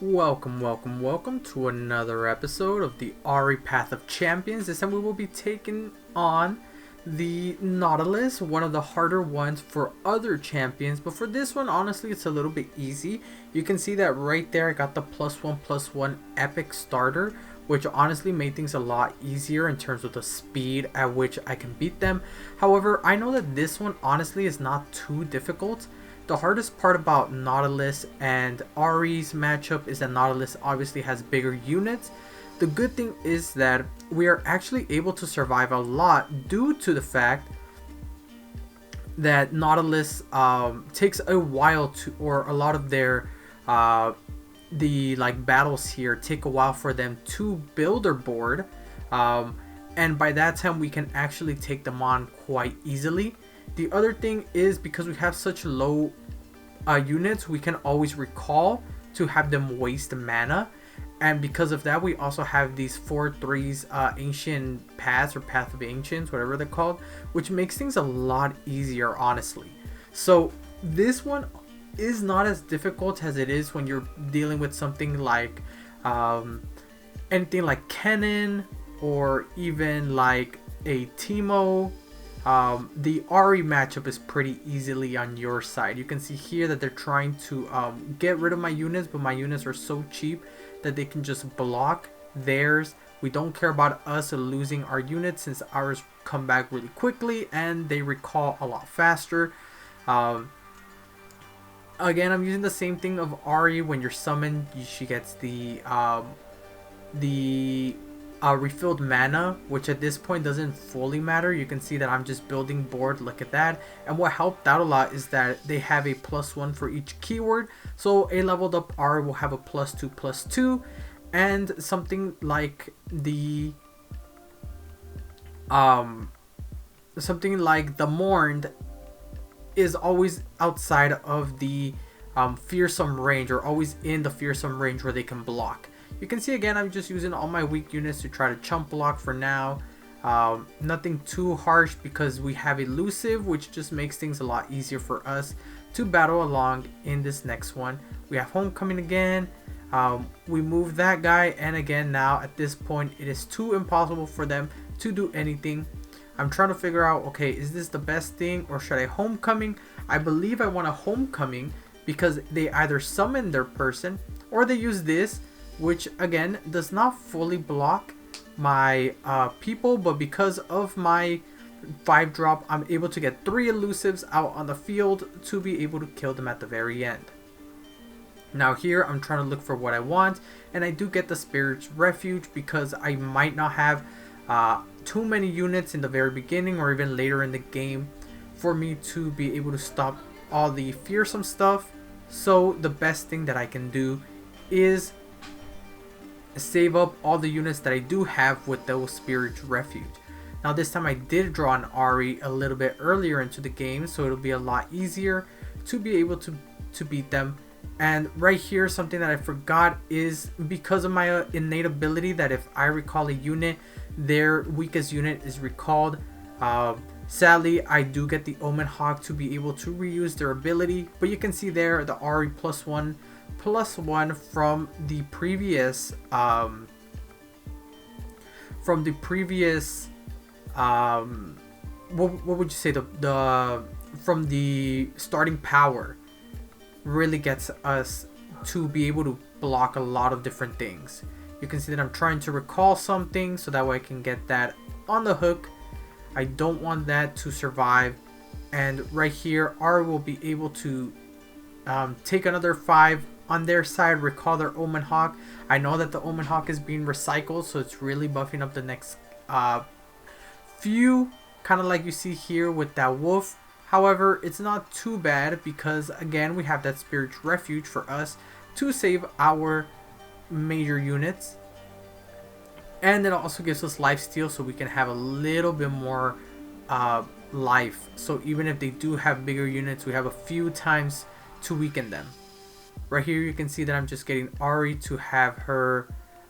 Welcome to another episode of the Ahri Path of Champions. This time we will be taking on the Nautilus, one of the harder ones for other champions. But for this one, honestly, it's a little bit easy. You can see that right there, I got the +1/+1 epic starter, which honestly made things a lot easier in terms of the speed at which I can beat them. However, I know that this one honestly is not too difficult. The hardest part about Nautilus and Ahri's matchup is that Nautilus obviously has bigger units. The good thing is that we are actually able to survive a lot due to the fact that Nautilus takes a while to, or a lot of their battles here take a while for them to build their board, and by that time we can actually take them on quite easily. The other thing is, because we have such low units, we can always recall to have them waste mana, and because of that we also have these 4/3s ancient paths, or path of ancients, whatever they're called, which makes things a lot easier honestly. So this one is not as difficult as it is when you're dealing with something like anything like Kennen, or even like a Teemo. The Ahri matchup is pretty easily on your side. You can see here that they're trying to get rid of my units, but my units are so cheap that they can just block theirs. We don't care about us losing our units, since ours come back really quickly and they recall a lot faster. Again, I'm using the same thing of Ahri. When you're summoned, she gets the refilled mana, which at this point doesn't fully matter. You can see that I'm just building board, look at that. And what helped out a lot is that they have a +1 for each keyword, so a leveled up Ahri will have a +2/+2, and something like the Mourned is always outside of the fearsome range, or always in the fearsome range where they can block. You can see again, I'm just using all my weak units to try to chump block for now. Nothing too harsh, because we have elusive, which just makes things a lot easier for us to battle along in this next one. We have homecoming again. We move that guy, and again now at this point it is too impossible for them to do anything. I'm trying to figure out, okay, is this the best thing, or should I homecoming? I believe I want a homecoming, because they either summon their person or they use this, which again does not fully block my people, but because of my 5-drop, I'm able to get 3 elusives out on the field to be able to kill them at the very end. Now here I'm trying to look for what I want, and I do get the Spirit's Refuge, because I might not have too many units in the very beginning or even later in the game for me to be able to stop all the fearsome stuff. So the best thing that I can do is save up all the units that I do have with those Spirit's Refuge. Now this time I did draw an Ahri a little bit earlier into the game, so it'll be a lot easier to be able to beat them. And right here, something that I forgot is, because of my innate ability that if I recall a unit, their weakest unit is recalled. Sadly, I do get the Omen Hawk to be able to reuse their ability, but you can see there the Ahri +1/+1 from the previous what would you say, the from the starting power really gets us to be able to block a lot of different things. You can see that I'm trying to recall something so that way I can get that on the hook. I don't want that to survive, and right here Ahri will be able to take another 5 on their side, recall their Omen Hawk. I know that the Omen Hawk is being recycled, so it's really buffing up the next few, kind of like you see here with that wolf. However, it's not too bad, because again we have that Spirit's Refuge for us to save our major units, and it also gives us lifesteal, so we can have a little bit more life. So even if they do have bigger units, we have a few times to weaken them. Right here you can see that I'm just getting Ahri to have her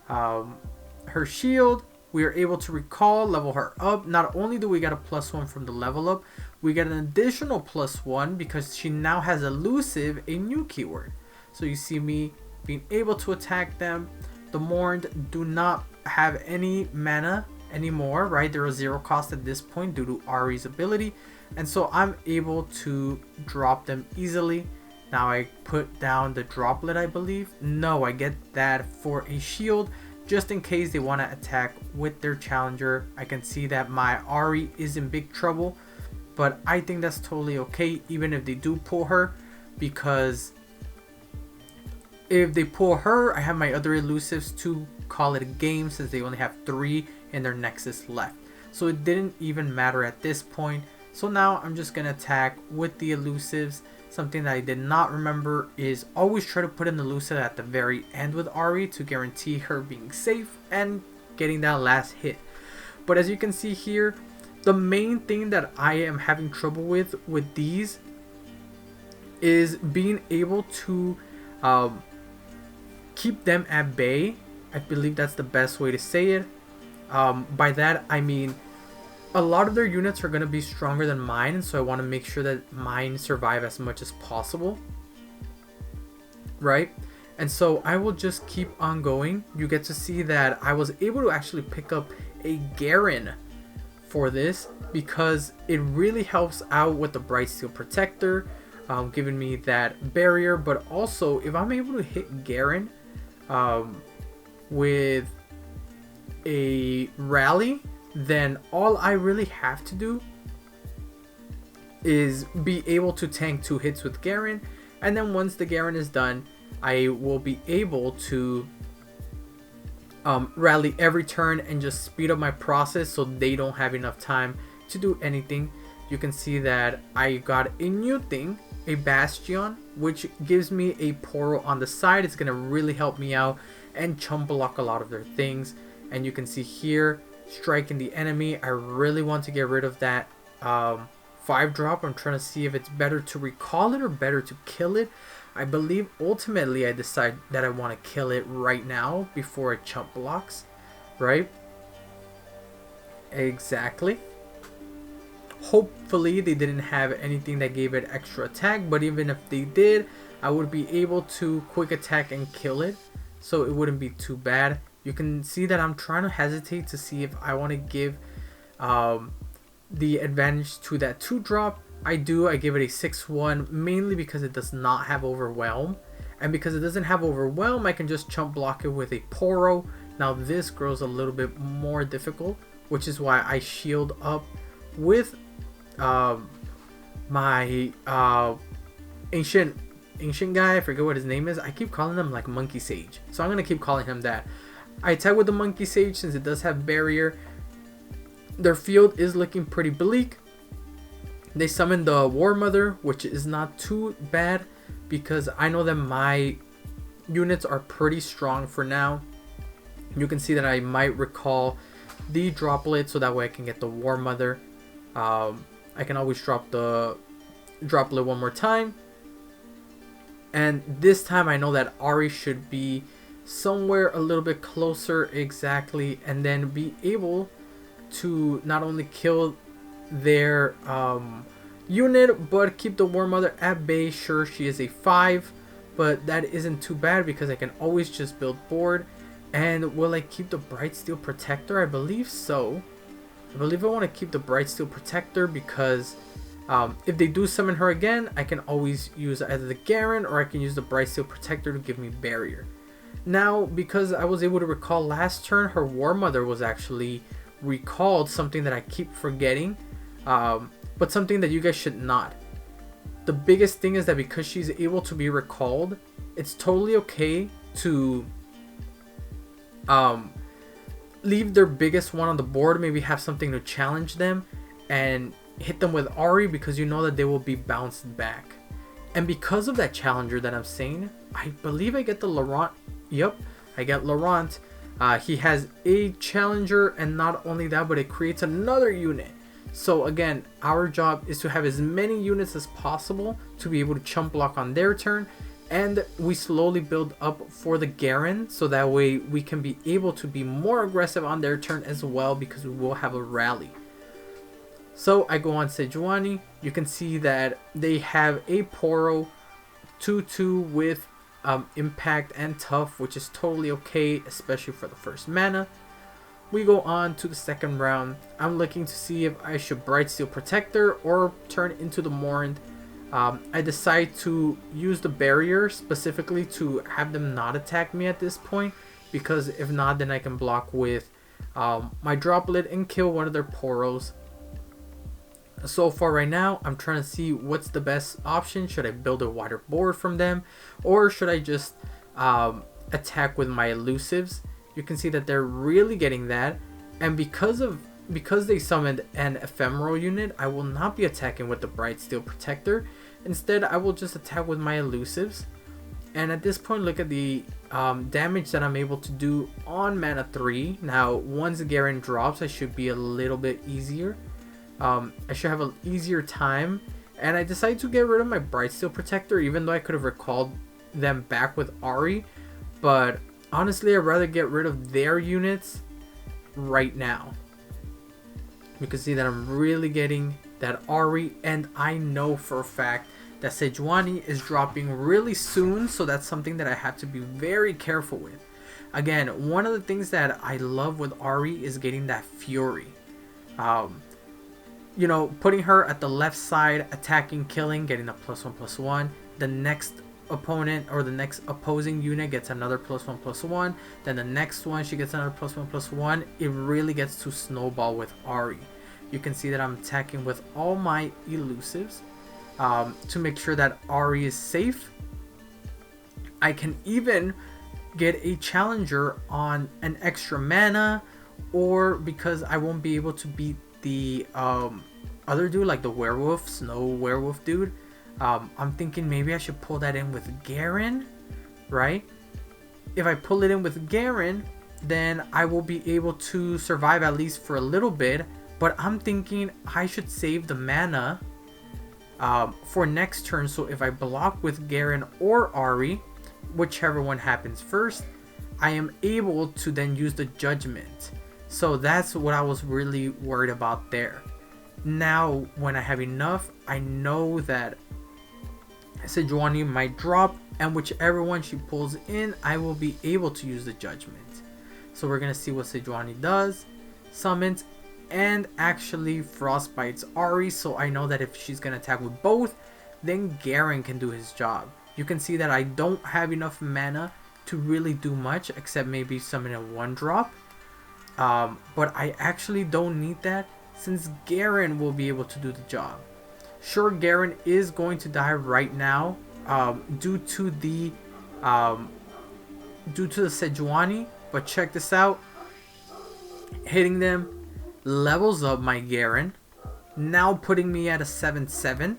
her shield. We are able to recall, level her up. Not only do we get a +1 from the level up, we get an additional +1 because she now has elusive, a new keyword. So you see me being able to attack them. The Mourned do not have any mana anymore, right? They're a 0 cost at this point due to Ahri's ability, and so I'm able to drop them easily. Now I put down the droplet, I believe. No, I get that for a shield just in case they want to attack with their challenger. I can see that my Ahri is in big trouble, but I think that's totally okay even if they do pull her, because if they pull her, I have my other elusives to call it a game since they only have 3 in their nexus left. So it didn't even matter at this point. So now I'm just going to attack with the elusives. Something that I did not remember is always try to put an elusive at the very end with Ahri to guarantee her being safe and getting that last hit. But as you can see here, the main thing that I am having trouble with these is being able to keep them at bay. I believe that's the best way to say it. By that I mean a lot of their units are going to be stronger than mine, so I want to make sure that mine survive as much as possible, right? And so I will just keep on going. You get to see that I was able to actually pick up a Garen for this because it really helps out with the Bright Steel Protector, giving me that barrier. But also if I'm able to hit Garen with a rally, then all I really have to do is be able to tank 2 hits with Garen, and then once the Garen is done, I will be able to rally every turn and just speed up my process so they don't have enough time to do anything. You can see that I got a new thing, a Bastion, which gives me a Poro on the side. It's gonna really help me out and chump block a lot of their things. And you can see here, striking the enemy. I really want to get rid of that 5-drop. I'm trying to see if it's better to recall it or better to kill it. I believe ultimately I decide that I want to kill it right now before it chump blocks, right? Exactly. Hopefully they didn't have anything that gave it extra attack, but even if they did, I would be able to quick attack and kill it, so it wouldn't be too bad. You can see that I'm trying to hesitate to see if I want to give the advantage to that 2-drop. I do. I give it a 6-1 mainly because it does not have Overwhelm. And because it doesn't have Overwhelm, I can just chump block it with a Poro. Now this grows a little bit more difficult, which is why I shield up with my ancient guy. I forget what his name is. I keep calling him like Monkey Sage, so I'm going to keep calling him that. I attack with the Monkey Sage since it does have barrier. Their field is looking pretty bleak. They summon the War Mother, which is not too bad because I know that my units are pretty strong for now. You can see that I might recall the droplet so that way I can get the War Mother. I can always drop the droplet one more time. And this time I know that Ahri should be somewhere a little bit closer exactly, and then be able to not only kill their unit but keep the War Mother at bay. Sure, she is a 5, but that isn't too bad because I can always just build board. And will I keep the Bright Steel Protector? I believe so. I believe I want to keep the Bright Steel Protector because if they do summon her again, I can always use either the Garen or I can use the Bright Steel Protector to give me barrier. Now, because I was able to recall last turn, her War Mother was actually recalled, something that I keep forgetting, but something that you guys should not. The biggest thing is that because she's able to be recalled, it's totally okay to leave their biggest one on the board, maybe have something to challenge them and hit them with Ahri because you know that they will be bounced back. And because of that challenger that I'm saying, I believe I get the Laurent. Yep, I get Laurent. He has a challenger, and not only that, but it creates another unit. So again, our job is to have as many units as possible to be able to chump block on their turn, and we slowly build up for the Garen so that way we can be able to be more aggressive on their turn as well because we will have a rally. So I go on Sejuani. You can see that they have a Poro 2-2 with impact and tough, which is totally okay, especially for the first mana. We go on to the second round. I'm looking to see if I should Bright Steel Protector or turn into the Mourned. I decide to use the barrier specifically to have them not attack me at this point, because if not, then I can block with my Droplet and kill one of their Poros. So far right now, I'm trying to see what's the best option. Should I build a wider board from them, or should I just attack with my elusives? You can see that they're really getting that, and because they summoned an ephemeral unit, I will not be attacking with the Bright Steel Protector. Instead, I will just attack with my elusives. And at this point, look at the damage that I'm able to do on mana 3. Now, once Garen drops, I should be a little bit easier. I should have an easier time. And I decided to get rid of my Bright Steel Protector, even though I could have recalled them back with Ahri. But honestly, I'd rather get rid of their units right now. You can see that I'm really getting that Ahri, and I know for a fact that Sejuani is dropping really soon, so that's something that I have to be very careful with. Again, one of the things that I love with Ahri is getting that Fury. You know, putting her at the left side, attacking, killing, getting a +1/+1. The next opponent or the next opposing unit gets another +1/+1. Then the next one, she gets another +1/+1. It really gets to snowball with Ahri. You can see that I'm attacking with all my elusives to make sure that Ahri is safe. I can even get a challenger on an extra mana, or because I won't be able to beat the other dude, like the werewolf, snow werewolf dude. I'm thinking maybe I should pull that in with Garen, right? If I pull it in with Garen, then I will be able to survive at least for a little bit. But I'm thinking I should save the mana for next turn. So if I block with Garen or Ahri, whichever one happens first, I am able to then use the Judgment. So that's what I was really worried about there. Now, when I have enough, I know that Sejuani might drop, and whichever one she pulls in, I will be able to use the Judgment. So we're going to see what Sejuani does. Summons and actually frostbites Ahri, so I know that if she's going to attack with both, then Garen can do his job. You can see that I don't have enough mana to really do much, except maybe summon a 1-drop. But I actually don't need that, since Garen will be able to do the job. Sure, Garen is going to die right now due to the Sejuani, but check this out. Hitting them levels up my Garen, now putting me at a 7/7,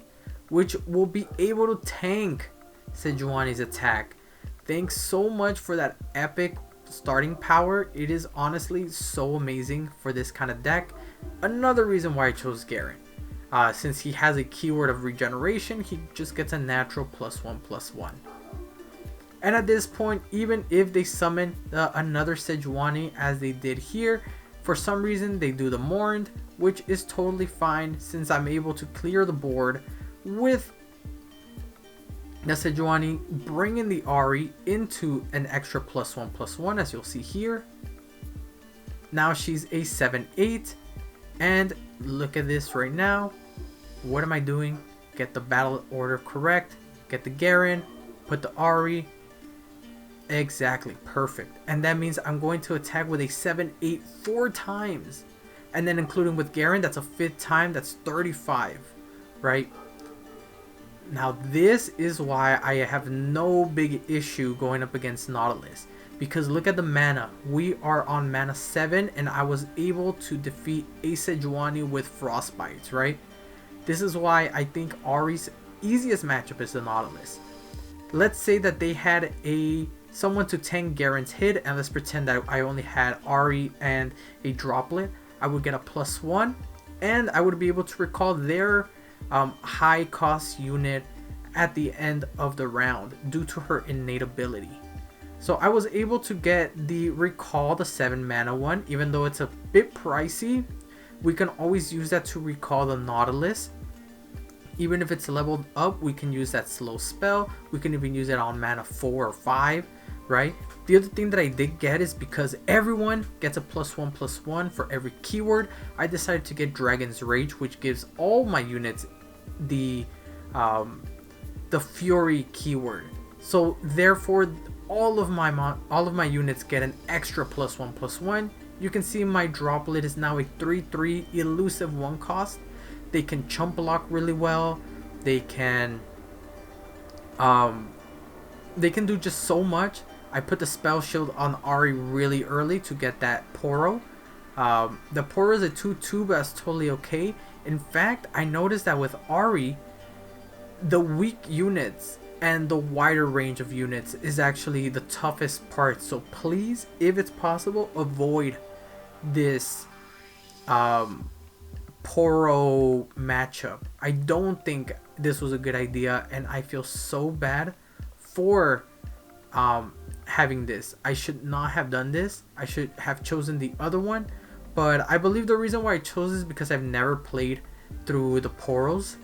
which will be able to tank Sejuani's attack. Thanks so much for that epic starting power. It is honestly so amazing for this kind of deck. Another reason why I chose Garen. Since he has a keyword of regeneration, he just gets a natural +1/+1. And at this point, even if they summon another Sejuani as they did here, for some reason they do the Mourned, which is totally fine since I'm able to clear the board with the Sejuani, bringing the Ahri into an extra +1/+1, as you'll see here. Now she's a 7/8, and look at this right now. What am I doing? Get the battle order correct, get the Garen, put the Ahri. Exactly, perfect. And that means I'm going to attack with a 7/8 4 times. And then including with Garen, that's a 5th time, that's 35, right? Now this is why I have no big issue going up against Nautilus. Because look at the mana. We are on mana 7, and I was able to defeat a Sejuani with Frostbites, right? This is why I think Ahri's easiest matchup is the Nautilus. Let's say that they had someone to tank Garen's hit, and let's pretend that I only had Ahri and a Droplet. I would get a +1, and I would be able to recall their high cost unit at the end of the round due to her innate ability. So I was able to get the recall, the 7 mana one, even though it's a bit pricey. We can always use that to recall the Nautilus. Even if it's leveled up, we can use that slow spell. We can even use it on mana 4 or 5, right? The other thing that I did get is because everyone gets a +1/+1 for every keyword, I decided to get Dragon's Rage, which gives all my units the Fury keyword. So therefore, all of my units get an extra +1/+1. You can see my droplet is now a 3/3 elusive 1 cost. They can chump block really well. They can do just so much. I put the spell shield on Ahri really early to get that Poro. The Poro is a 2/2, but that's totally okay. In fact, I noticed that with Ahri, the weak units and the wider range of units is actually the toughest part. So please, if it's possible, avoid this Poro matchup. I don't think this was a good idea, and I feel so bad for having this. I should not have done this. I should have chosen the other one, but I believe the reason why I chose this is because I've never played through the Poros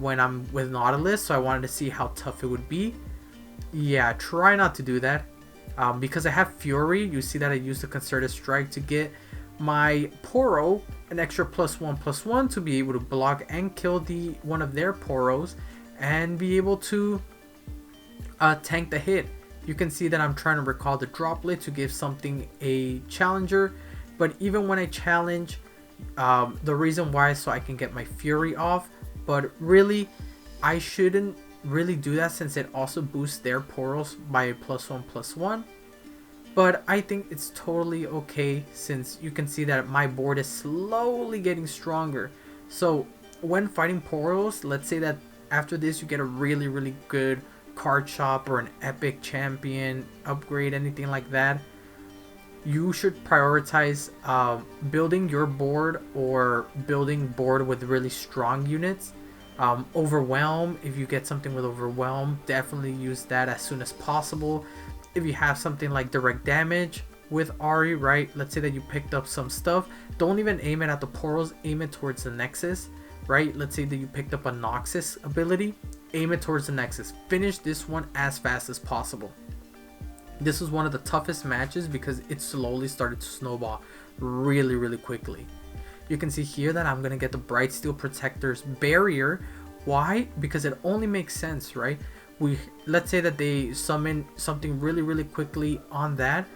when I'm with Nautilus, so I wanted to see how tough it would be. Yeah, try not to do that. Because I have Fury, you see that I used the Concerted Strike to get my Poro an extra +1/+1 to be able to block and kill one of their Poros and be able to tank the hit. You can see that I'm trying to recall the droplet to give something a challenger, but even when I challenge, the reason why is so I can get my Fury off, but really I shouldn't really do that since it also boosts their Poros by a +1/+1. But I think it's totally okay since you can see that my board is slowly getting stronger. So when fighting Poros, let's say that after this you get a really good card shop or an epic champion upgrade, anything like that, you should prioritize building your board or building board with really strong units. Overwhelm, if you get something with Overwhelm, definitely use that as soon as possible. If you have something like direct damage with Ahri, right, let's say that you picked up some stuff, don't even aim it at the Poros, aim it towards the Nexus, right? Let's say that you picked up a Noxus ability, aim it towards the Nexus. Finish this one as fast as possible. This was one of the toughest matches because it slowly started to snowball really quickly. You can see here that I'm going to get the Bright Steel Protector's Barrier. Why? Because it only makes sense, right? Let's say that they summon something really quickly on that,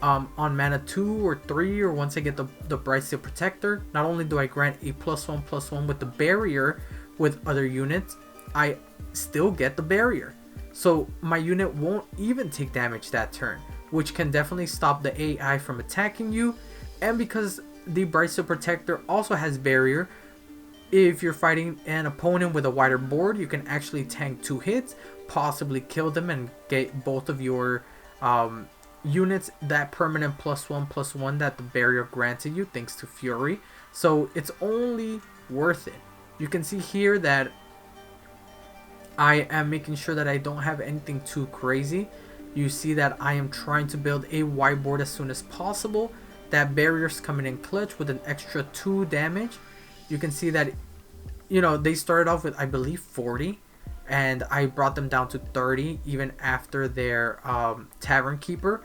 on mana 2 or 3, or once I get the Bright Steel Protector, not only do I grant a +1/+1 with the barrier with other units, I still get the barrier. So my unit won't even take damage that turn, which can definitely stop the AI from attacking you. And because the Bright Steel Protector also has barrier, if you're fighting an opponent with a wider board, you can actually tank 2 hits, possibly kill them, and get both of your units that permanent +1/+1 that the barrier granted you thanks to Fury. So it's only worth it. You can see here that I am making sure that I don't have anything too crazy. You see that I am trying to build a wide board as soon as possible. That barrier's coming in clutch with an extra 2 damage. You can see that, you know, they started off with, I believe, 40, and I brought them down to 30 even after their Tavern Keeper.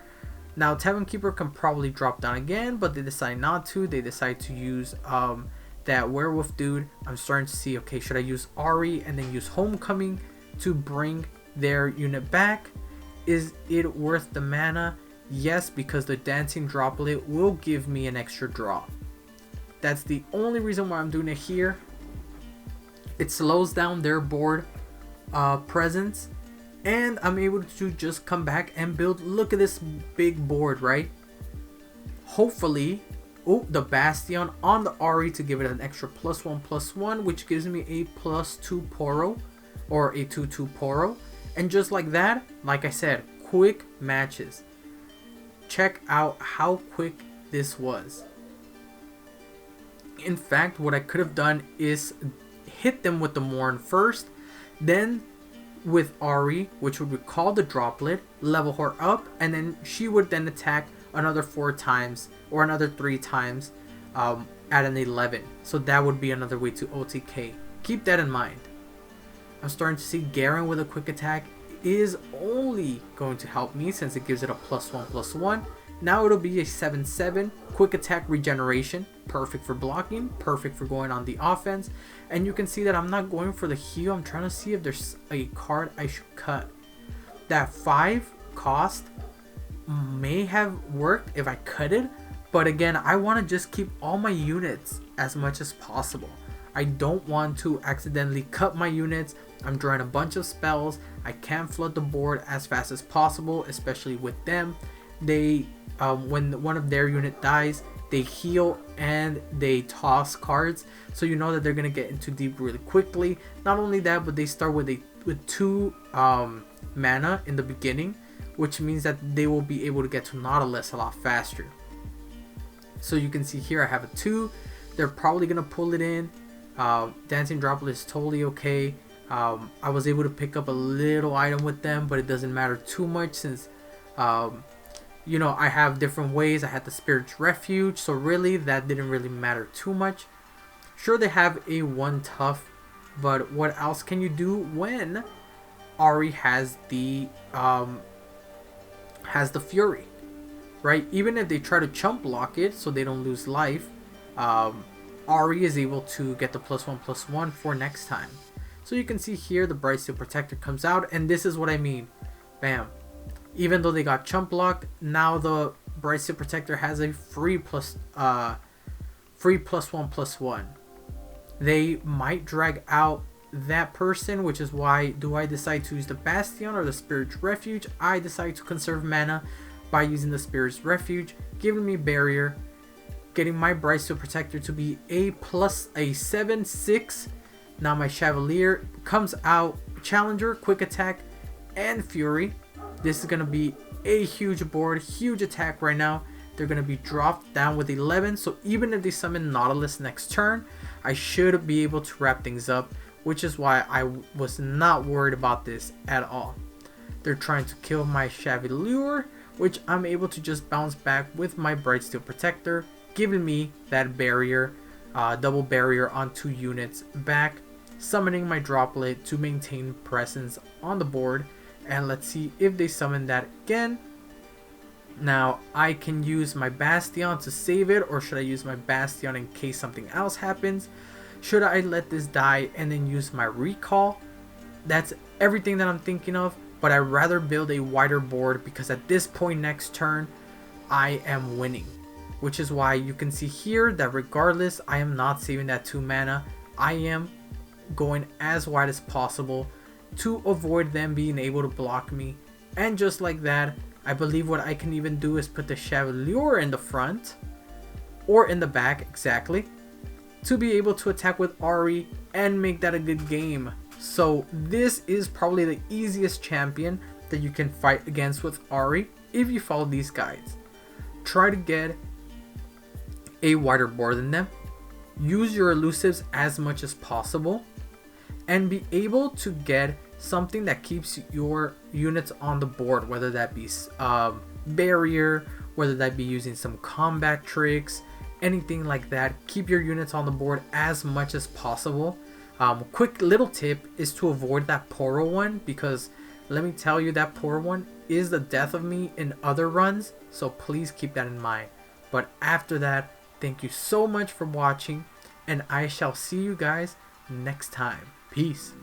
Now Tavern Keeper can probably drop down again, but they decide not to. They decide to use that Werewolf dude. I'm starting to see, okay, should I use Ahri and then use Homecoming to bring their unit back? Is it worth the mana? Yes, because the Dancing Droplet will give me an extra draw. That's the only reason why I'm doing it here. It slows down their board presence, and I'm able to just come back and build. Look at this big board, right? Hopefully, oh, the Bastion on the Ahri to give it an extra +1/+1, which gives me a +2 Poro, or a 2/2 Poro. And just like that, like I said, quick matches. Check out how quick this was. In fact, what I could have done is hit them with the Mourn first, then with Ahri, which would recall the droplet, level her up, and then she would then attack another 4 times or another 3 times at an 11. So that would be another way to OTK. keep that in mind. I'm starting to see Garen with a quick attack is only going to help me since it gives it a +1/+1. Now it'll be a 7/7 quick attack regeneration, perfect for blocking, perfect for going on the offense. And you can see that I'm not going for the heal. I'm trying to see if there's a card I should cut. That 5 cost may have worked if I cut it, but again, I want to just keep all my units as much as possible. I don't want to accidentally cut my units. I'm drawing a bunch of spells. I can't flood the board as fast as possible, especially with them. They when one of their unit dies, they heal and they toss cards, so you know that they're gonna get into deep really quickly. Not only that, but they start with 2 mana in the beginning, which means that they will be able to get to Nautilus a lot faster. So you can see here I have a 2. They're probably gonna pull it in. Dancing Droplet is totally okay. I was able to pick up a little item with them, but it doesn't matter too much since you know, I have different ways. I had the Spirit's Refuge, so really that didn't really matter too much. Sure, they have a 1 tough, but what else can you do when Ahri has the Fury, right? Even if they try to chump block it so they don't lose life, Ahri is able to get the +1/+1 for next time. So you can see here the Bright Steel Protector comes out, and this is what I mean. Bam. Even though they got chump blocked, now the Bright Steel Protector has a free +1/+1. They might drag out that person, which is why do I decide to use the Bastion or the Spirit's Refuge? I decide to conserve mana by using the Spirit's Refuge, giving me barrier, getting my Bright Steel Protector to be a 7/6. Now my Chevalier comes out, Challenger, Quick Attack, and Fury. This is going to be a huge board, huge attack right now. They're going to be dropped down with 11, so even if they summon Nautilus next turn, I should be able to wrap things up, which is why I was not worried about this at all. They're trying to kill my Chevalier, which I'm able to just bounce back with my Bright Steel Protector, giving me that barrier, double barrier on 2 units back, summoning my Droplet to maintain presence on the board. And let's see if they summon that again. Now I can use my Bastion to save it, or should I use my Bastion in case something else happens? Should I let this die and then use my Recall? That's everything that I'm thinking of, but I'd rather build a wider board because at this point next turn I am winning, which is why you can see here that regardless, I am not saving that 2 mana. I am going as wide as possible to avoid them being able to block me. And just like that, I believe what I can even do is put the Chevalier in the front or in the back, exactly, to be able to attack with Ahri and make that a good game. So this is probably the easiest champion that you can fight against with Ahri if you follow these guides. Try to get a wider board than them, use your elusives as much as possible, and be able to get something that keeps your units on the board, whether that be barrier, whether that be using some combat tricks, anything like that. Keep your units on the board as much as possible. Quick little tip is to avoid that Poro one, because let me tell you, that Poro one is the death of me in other runs, so please keep that in mind. But after that, thank you so much for watching, and I shall see you guys next time. Peace.